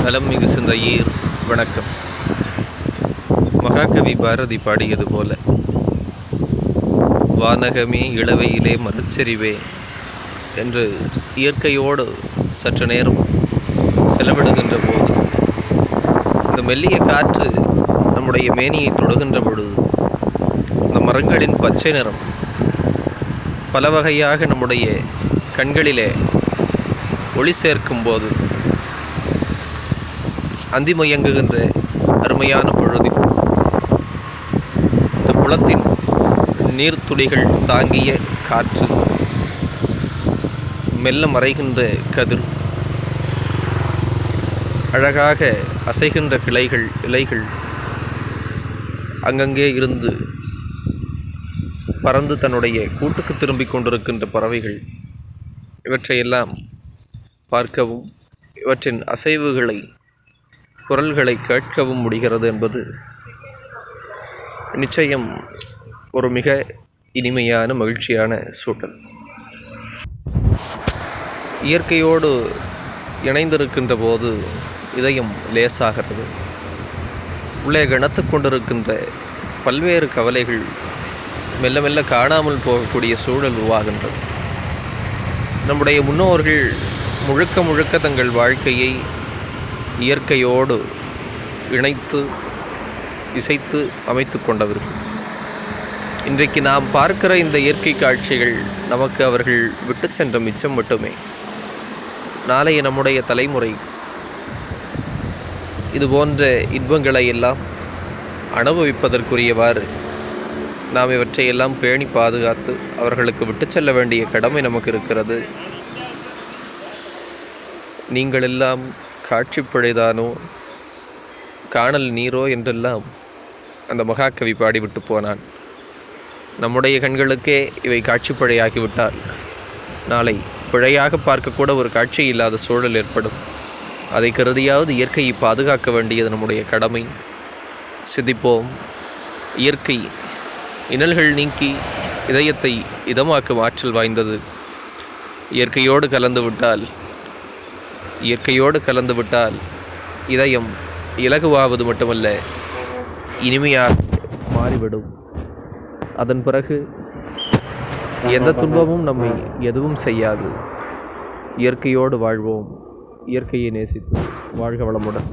நலம் மிகு சிந்தையீர் வணக்கம். மகாகவி பாரதி பாடியது போல, வானகமே இளவையிலே மறுச்செறிவே என்று இயற்கையோடு சற்று நேரம் செலவிடுகின்ற போது, இந்த மெல்லிய காற்று நம்முடைய மேனியை தொடுகின்ற பொழுது, இந்த மரங்களின் பச்சை நிறம் பல வகையாக நம்முடைய கண்களிலே ஒளி சேர்க்கும் போது, அந்திமயங்குகின்ற அருமையான பொழுதில் இந்த குளத்தின் நீர்த்துளிகள் தாங்கிய காற்று, மெல்ல மறைகின்ற கதிர், அழகாக அசைகின்ற இலைகள் அங்கங்கே இருந்து பறந்து தன்னுடைய கூட்டுக்கு திரும்பிக் கொண்டிருக்கின்ற பறவைகள், இவற்றையெல்லாம் பார்க்கவும், இவற்றின் அசைவுகளை, குரல்களை கேட்கவும் முடிகிறது என்பது நிச்சயம் ஒரு மிக இனிமையான மகிழ்ச்சியான சூழல். இயற்கையோடு இணைந்திருக்கின்ற போது இதயம் லேசாகிறது. உள்ளே கனத்து கொண்டிருக்கின்ற பல்வேறு கவலைகள் மெல்ல மெல்ல காணாமல் போகக்கூடிய சூழல் உருவாகின்றது. நம்முடைய முன்னோர்கள் முழுக்க தங்கள் வாழ்க்கையை இயற்கையோடு இணைத்து இசைத்து அமைத்து கொண்டவர்கள். இன்றைக்கு நாம் பார்க்கிற இந்த இயற்கை காட்சிகள் நமக்கு அவர்கள் விட்டு சென்ற மிச்சம் மட்டுமே. நாளைய நம்முடைய தலைமுறை இதுபோன்ற இன்பங்களை எல்லாம் அனுபவிப்பதற்குரியவாறு நாம் இவற்றையெல்லாம் பேணி பாதுகாத்து அவர்களுக்கு விட்டு செல்ல வேண்டிய கடமை நமக்கு இருக்கிறது. நீங்கள் எல்லாம் காட்சிப்படைதானோ காணல் நீரோ என்றெல்லாம் அந்த மகாகவி பாடிவிட்டு போனான். நம்முடைய கண்களுக்கே இவை காட்சிப்படையாகிவிட்டால் நாளை பிழையாக பார்க்கக்கூட ஒரு காட்சி இல்லாத சூழல் ஏற்படும். அதை கருதியாவது இயற்கையை பாதுகாக்க வேண்டியது நம்முடைய கடமை. சிந்திப்போம். இயற்கை இன்னல்கள் நீக்கி இதயத்தை இதமாக்கும் ஆற்றல் வாய்ந்தது. இயற்கையோடு கலந்து விட்டால் இதயம் இலகுவாவது மட்டுமல்ல, இனிமையாக மாறிவிடும். அதன் பிறகு எந்த துன்பமும் நம்மை எதுவும் செய்யாது. இயற்கையோடு வாழ்வோம். இயற்கையை நேசித்து வாழ்க வளமுடன்.